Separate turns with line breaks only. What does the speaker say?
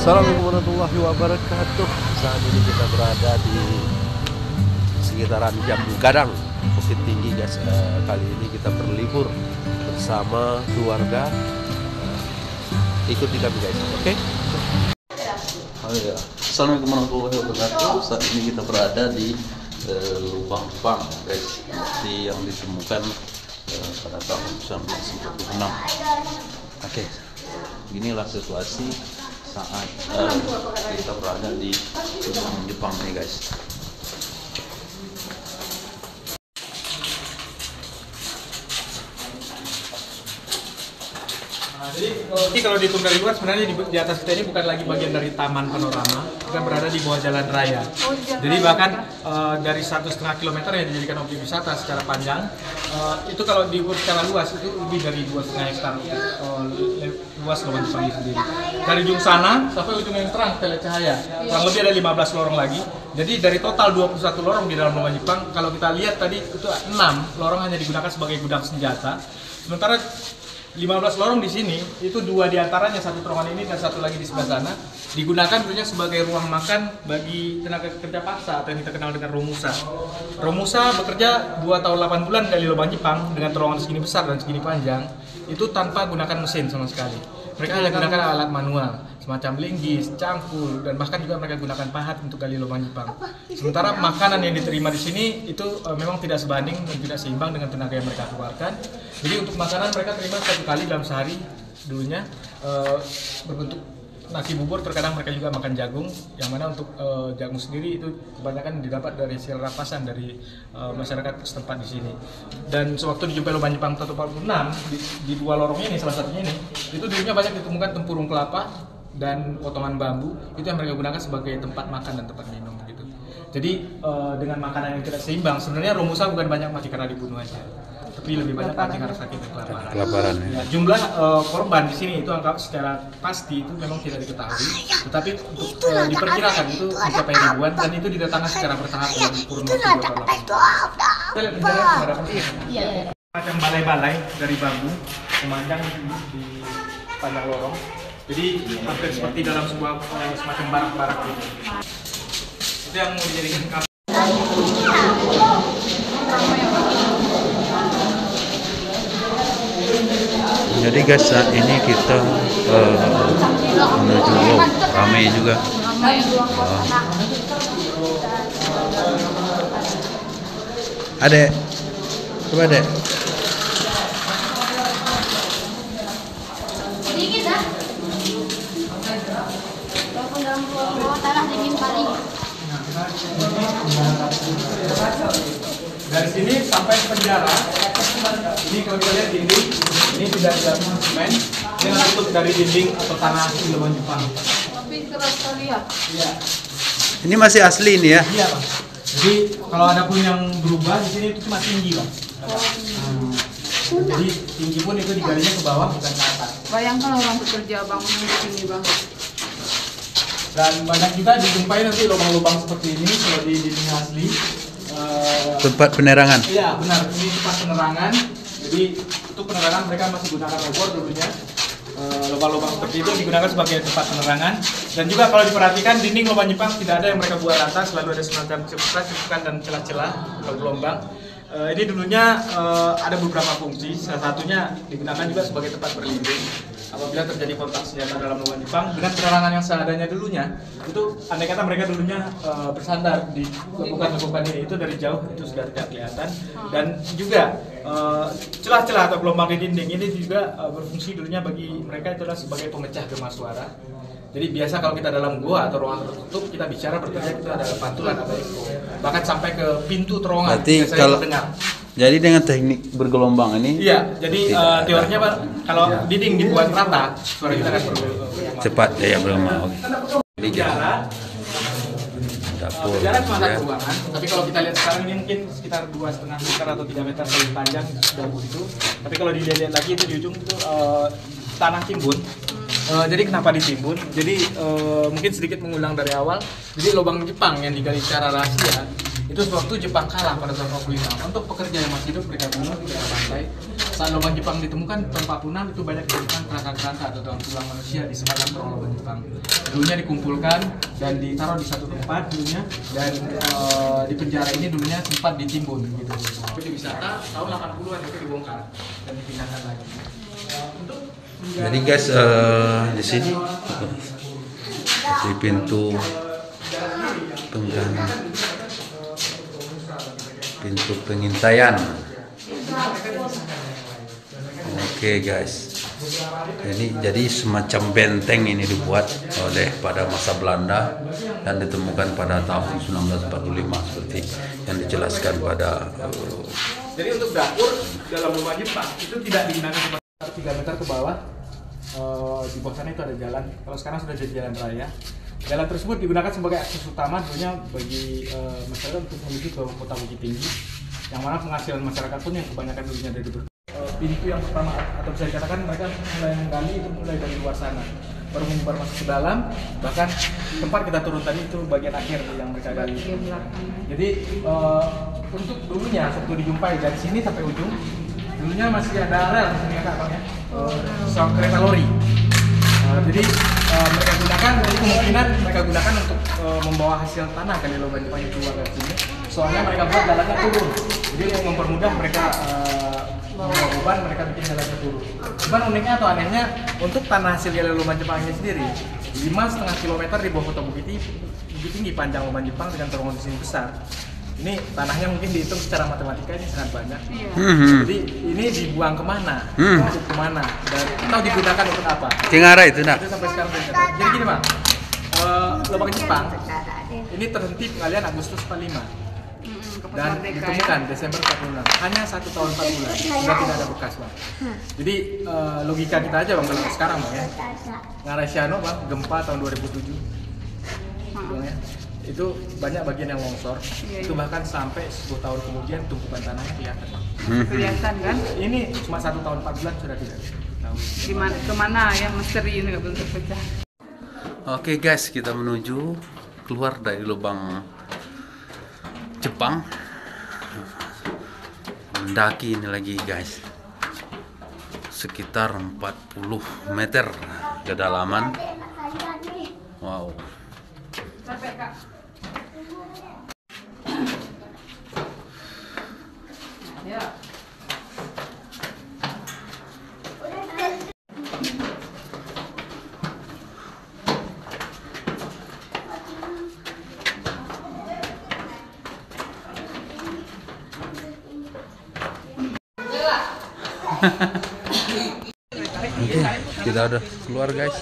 Assalamualaikum warahmatullahi wabarakatuh. Saat ini kita berada di sekitaran Jambu Gadang, Bukit Tinggi guys. Kali ini kita berlibur bersama keluarga. Ikuti kami guys, oke? Assalamualaikum warahmatullahi wabarakatuh. Saat ini kita berada di lubang Jepang guys, seperti yang ditemukan pada tahun 1946. Oke, inilah situasi saat kita berada di lubang Jepang nih guys.
Jadi kalau dihitung dari luar sebenarnya di atas kita ini bukan lagi bagian dari taman panorama, kita berada di bawah jalan raya. Jadi bahkan dari 1,5 kilometer yang dijadikan objek wisata secara panjang, itu kalau diukur secara luas itu lebih dari 2,5 hektar luas lubang Jepang sendiri. Dari ujung sana sampai ujung yang terang kita lihat cahaya, kurang lebih ada 15 lorong lagi. Jadi dari total 21 lorong di dalam lubang Jepang, kalau kita lihat tadi itu 6 lorong hanya digunakan sebagai gudang senjata. Sementara 15 lorong di sini, itu 2 diantaranya, satu terowongan ini dan satu lagi di sebelah sana, digunakan dulunya sebagai ruang makan bagi tenaga kerja paksa atau yang kita kenal dengan Romusa. Romusa bekerja 2 tahun 8 bulan dari lubang Jepang dengan terowongan segini besar dan segini panjang, itu tanpa gunakan mesin sama sekali. Mereka hanya gunakan alat manual, semacam linggis, cangkul, dan bahkan juga mereka gunakan pahat untuk gali lubang Jepang. Sementara makanan yang diterima di sini itu memang tidak sebanding dan tidak seimbang dengan tenaga yang mereka keluarkan. Jadi untuk makanan mereka terima 1 kali dalam sehari dulunya, berbentuk nasi bubur. Terkadang mereka juga makan jagung, yang mana untuk jagung sendiri itu kebanyakan didapat dari hasil rampasan dari masyarakat setempat di sini. Dan sewaktu dijumpai lubang Jepang 146 di 2 lorong ini, salah satunya ini, itu dulunya banyak ditemukan tempurung kelapa dan potongan bambu, itu yang mereka gunakan sebagai tempat makan dan tempat minum gitu. Jadi dengan makanan yang tidak seimbang, sebenarnya Romusa bukan banyak mati karena dibunuh aja, tapi lebih banyak mati karena sakit dan kelaparan. Ya, jumlah korban di sini itu angka secara pasti itu memang tidak diketahui, tetapi untuk diperkirakan itu mencapai ribuan, dan itu didatangkan secara bertahap dalam kurun waktu 2 tahun. Kita lihat penjara ada macam balai-balai dari bambu memanjang di panjang lorong. Jadi hampir seperti dalam sebuah semacam barak-barak gitu. Itu yang mau dijadikan kamar.
Jadi guys, saat ini kita menuju ramai juga. Adek, coba adek.
Dari sini sampai penjara, ini kalau kita lihat dinding, ini tidak ada semen, ini tertutup dari dinding atau tanah di lubang Jepang.
Tapi keras sekali ya?
Iya.
Ini masih asli ini ya?
Iya Pak. Jadi kalau ada pun yang berubah di sini itu cuma tinggi Pak. Jadi tinggi pun itu digalinya ke bawah bukan ke atas.
Bayangkan orang bekerja bangun yang tinggi banget.
Dan banyak juga dijumpai nanti lubang-lubang seperti ini kalau di dinding asli.
Tempat penerangan?
Iya benar, ini tempat penerangan. Jadi untuk penerangan mereka masih gunakan obor dulunya. Lubang-lubang seperti itu digunakan sebagai tempat penerangan. Dan juga kalau diperhatikan dinding lubang Jepang tidak ada yang mereka buat rata, selalu ada semacam cepukan dan celah-celah atau gelombang. Ini dulunya ada beberapa fungsi, salah satunya digunakan juga sebagai tempat berlindung apabila terjadi kontak senjata dalam lubang Jepang. Dengan penerangan yang seadanya dulunya, itu andai kata mereka dulunya bersandar di lekukan-lekukan ini, itu dari jauh itu sudah tidak kelihatan. Dan juga celah-celah atau gelombang di dinding ini juga berfungsi dulunya bagi mereka itulah sebagai pemecah gema suara. Jadi biasa kalau kita dalam gua atau ruangan tertutup, kita bicara berteriak itu ada pantulan atau eko. Bahkan sampai ke pintu terowongan.
Berarti kalau dengar. Jadi dengan teknik bergelombang ini?
Iya, jadi teorinya Pak, kalau dinding dibuat rata, suara kita akan bergelombang.
Cepat ya bergelombang.
Bicara,
Dapur.
bicara cuma satu ruangan, tapi kalau kita lihat sekarang ini mungkin sekitar 2,5 meter atau 3 meter lebih panjang sudah begitu. Tapi kalau dilihat lagi itu di ujung itu tanah timbun. Jadi kenapa ditimbun? Jadi mungkin sedikit mengulang dari awal. Jadi lubang Jepang yang digali secara rahasia itu sewaktu Jepang kalah pada tahun 45. Untuk pekerja yang masih hidup mereka bunuh di pantai. saat lubang Jepang ditemukan tahun 46 itu banyak ditemukan kerangka-kerangka atau tulang manusia di sebatang tulang lubang Jepang. Dulunya dikumpulkan dan ditaruh di satu tempat dulunya, dan di penjara ini dulunya sempat ditimbun gitu. Jadi wisata tahun 80-an itu dibongkar dan dipindahkan lagi.
Jadi guys, di sini di pintu pengintaian. Oke guys, ini jadi semacam benteng ini dibuat oleh pada masa Belanda dan ditemukan pada tahun 1945 seperti yang dijelaskan pada.
Jadi untuk dapur dalam rumah Jepang itu tidak digunakan 3 meter ke bawah. Di bawah sana itu ada jalan. Kalau sekarang sudah jadi jalan raya. Jalan tersebut digunakan sebagai akses utama dulunya bagi masyarakat untuk menuju ke kota Bukit Tinggi, yang mana penghasilan masyarakat pun yang kebanyakan dulunya dari pintu yang pertama, atau bisa dikatakan mereka mulai menggali itu mulai dari luar sana, baru menyebar masuk ke dalam. Bahkan tempat kita turun tadi itu bagian akhir yang mereka gali. Jadi untuk dulunya waktu dijumpai dari sini sampai ujung, dulunya masih ada rel di sini ya, soal kereta lori. Jadi mereka gunakan, kemungkinan mereka gunakan untuk membawa hasil tanah kali lubang Jepang itu keluar dari sini. Soalnya mereka buat jalannya turun, jadi untuk mempermudah mereka membawa beban, mereka bikin jalannya turun. Cuman uniknya atau anehnya, untuk tanah hasil gali lubang Jepang ini sendiri 5,5 km di bawah kota Bukit Tinggi panjang lubang Jepang dengan terowongan di sini besar. Ini tanahnya mungkin dihitung secara matematika ini sangat banyak. Jadi ini dibuang kemana? Untuk kemana? Dan atau digunakan untuk apa?
Cengara itu nak.
Itu sampai sekarang belum diketahui. Jadi gini Bang, lubang Jepang ini terhenti pengalian Agustus 45 dan ditemukan Desember 46. Hanya 1 tahun 4 bulan sudah tidak ada bekas Bang. Jadi logika kita aja Bang, kalau sekarang Bang ya, Ngaresiano Bang, gempa tahun 2007 Bang ya, itu banyak bagian yang longsor. Itu bahkan sampai 10 tahun kemudian tumpukan tanahnya kelihatan Bang.
Kelihatan kan?
Ini cuma 1 tahun 4 bulan sudah tidak tahu.
Gimana, kemana ya misteri ini nggak belum terpecah.
Oke guys, kita menuju keluar dari lubang Jepang. Mendaki ini lagi guys, sekitar 40 meter kedalaman. Wow.
Capek Kak. Ya.
Oke, kita udah keluar guys.